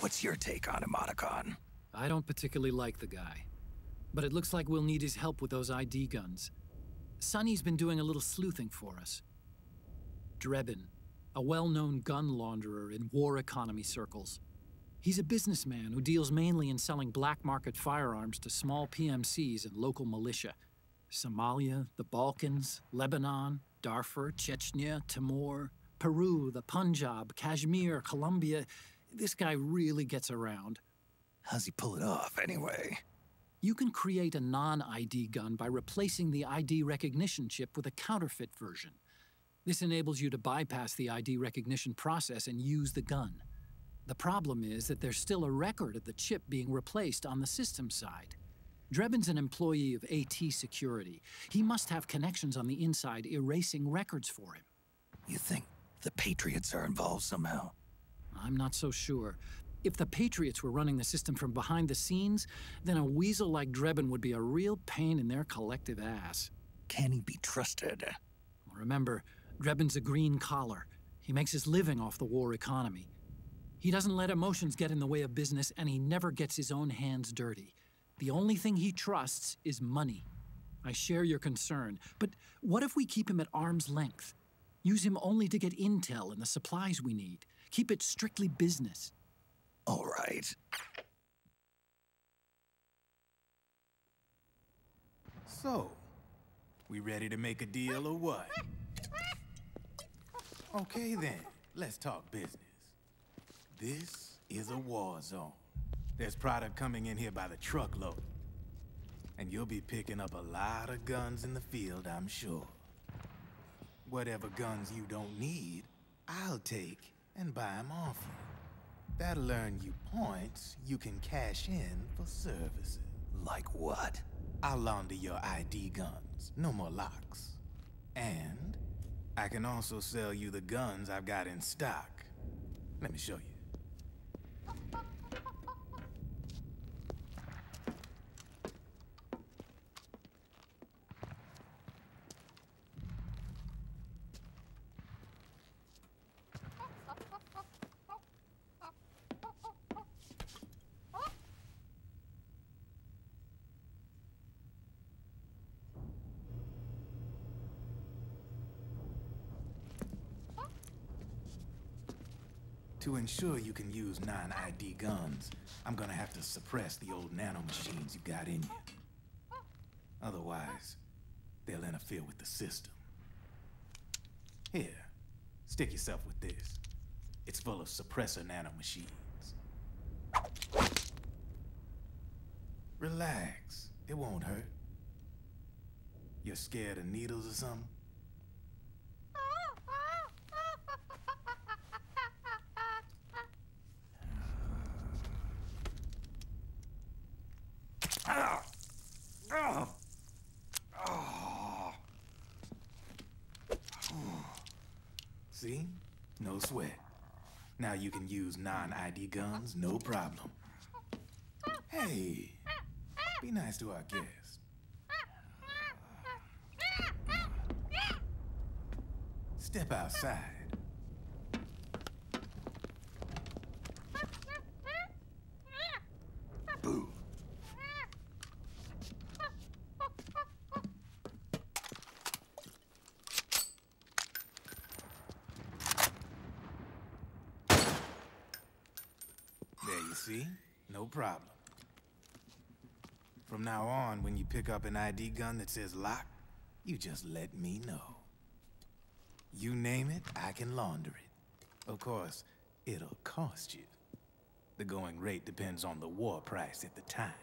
What's your take on him, Otacon? I don't particularly like the guy. But it looks like we'll need his help with those ID guns. Sonny's been doing a little sleuthing for us. Drebin, a well-known gun launderer in war economy circles. He's a businessman who deals mainly in selling black market firearms to small PMCs and local militia. Somalia, the Balkans, Lebanon, Darfur, Chechnya, Timor, Peru, the Punjab, Kashmir, Colombia. This guy really gets around. How's he pull it off, anyway? You can create a non-ID gun by replacing the ID recognition chip with a counterfeit version. This enables you to bypass the ID recognition process and use the gun. The problem is that there's still a record of the chip being replaced on the system side. Drebin's an employee of AT Security. He must have connections on the inside erasing records for him. You think the Patriots are involved somehow? I'm not so sure. If the Patriots were running the system from behind the scenes, then a weasel like Drebin would be a real pain in their collective ass. Can he be trusted? Remember, Drebin's a green collar. He makes his living off the war economy. He doesn't let emotions get in the way of business, and he never gets his own hands dirty. The only thing he trusts is money. I share your concern, but what if we keep him at arm's length? Use him only to get intel and the supplies we need. Keep it strictly business. All right. So, we ready to make a deal or what? Okay then, let's talk business. This is a war zone. There's product coming in here by the truckload. And you'll be picking up a lot of guns in the field, I'm sure. Whatever guns you don't need, I'll take and buy them off you. That'll earn you points you can cash in for services. Like what? I'll launder your ID guns, no more locks. And I can also sell you the guns I've got in stock. Let me show you. To ensure you can use non-ID guns, I'm gonna have to suppress the old nanomachines you got in you. Otherwise, they'll interfere with the system. Here, stick yourself with this. It's full of suppressor nanomachines. Relax, it won't hurt. You're scared of needles or something? See? No sweat. Now you can use non-ID guns, no problem. Hey, be nice to our guest. Step outside. Boo. There you see, no problem. From now on, when you pick up an ID gun that says lock, you just let me know. You name it, I can launder it. Of course, it'll cost you. The going rate depends on the war price at the time.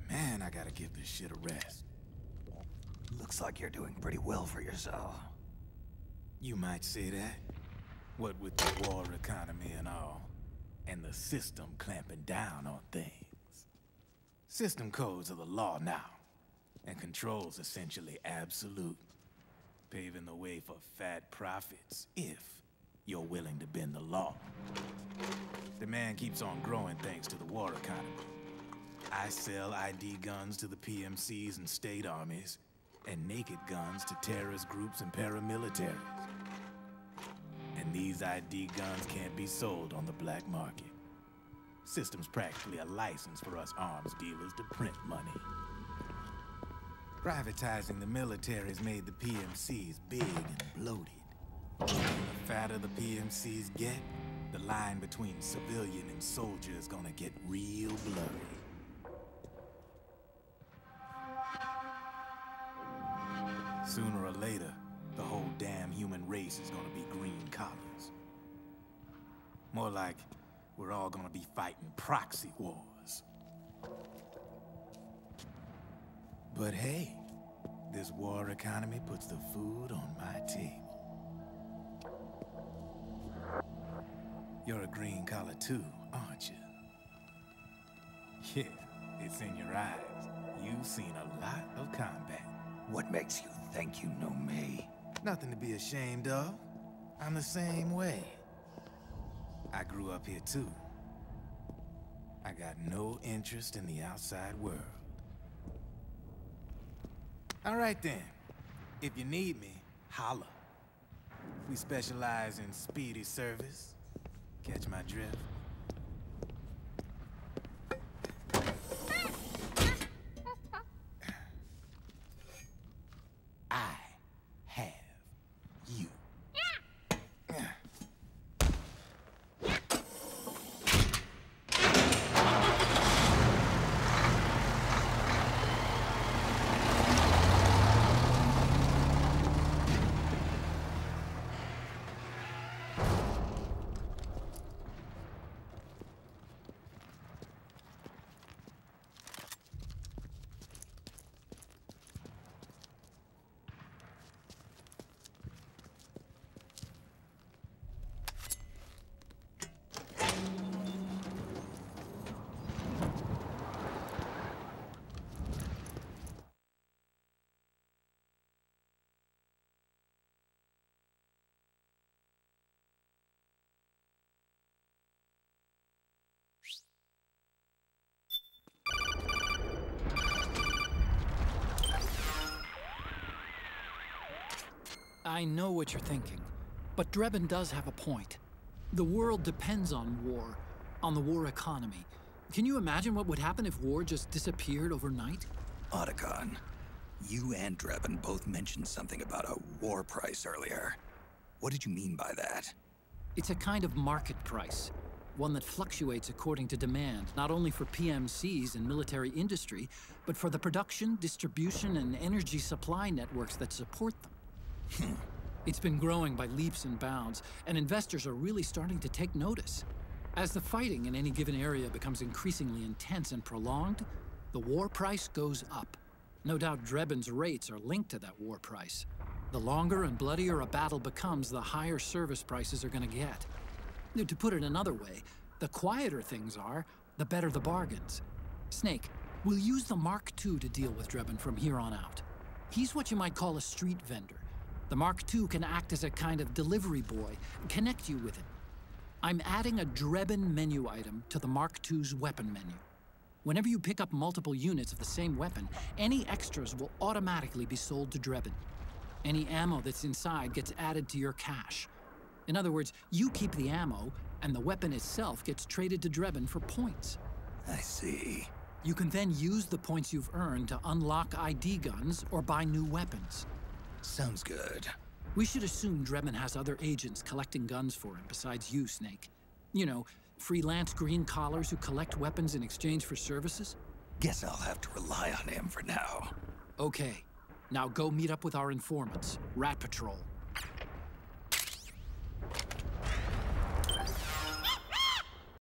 Man, I gotta give this shit a rest. Looks like you're doing pretty well for yourself. You might say that. What with the war economy and all, and the system clamping down on things. System codes are the law now, and control's essentially absolute, paving the way for fat profits if you're willing to bend the law. Demand keeps on growing thanks to the war economy. I sell ID guns to the PMCs and state armies. and naked guns to terrorist groups and paramilitaries. And these ID guns can't be sold on the black market. System's practically a license for us arms dealers to print money. Privatizing the military's made the PMCs big and bloated. The fatter the PMCs get, the line between civilian and soldier is gonna get real blurry. Sooner or later, the whole damn human race is gonna be green collars. More like we're all gonna be fighting proxy wars. But hey, this war economy puts the food on my table. You're a green collar too, aren't you? Yeah, it's in your eyes. You've seen a lot of combat. What makes you think you know me? Nothing to be ashamed of. I'm the same way. I grew up here too. I got no interest in the outside world. All right then. If you need me, holla. We specialize in speedy service. Catch my drift? I have you. I know what you're thinking, but Drebin does have a point. The world depends on war, on the war economy. Can you imagine what would happen if war just disappeared overnight? Otacon, you and Drebin both mentioned something about a war price earlier. What did you mean by that? It's a kind of market price, one that fluctuates according to demand, not only for PMCs and military industry, but for the production, distribution, and energy supply networks that support them. It's been growing by leaps and bounds, and investors are really starting to take notice. As the fighting in any given area becomes increasingly intense and prolonged, the war price goes up. No doubt Drebin's rates are linked to that war price. The longer and bloodier a battle becomes, the higher service prices are going to get. To put it another way, the quieter things are, the better the bargains. Snake, we'll use the Mark II to deal with Drebin from here on out. He's what you might call a street vendor. The Mark II can act as a kind of delivery boy, connect you with it. I'm adding a Drebin menu item to the Mark II's weapon menu. Whenever you pick up multiple units of the same weapon, any extras will automatically be sold to Drebin. Any ammo that's inside gets added to your cache. In other words, you keep the ammo, and the weapon itself gets traded to Drebin for points. I see. You can then use the points you've earned to unlock ID guns or buy new weapons. Sounds good. We should assume Drebin has other agents collecting guns for him besides you, Snake. You know, freelance green collars who collect weapons in exchange for services? Guess I'll have to rely on him for now. Okay. Now go meet up with our informants, Rat Patrol.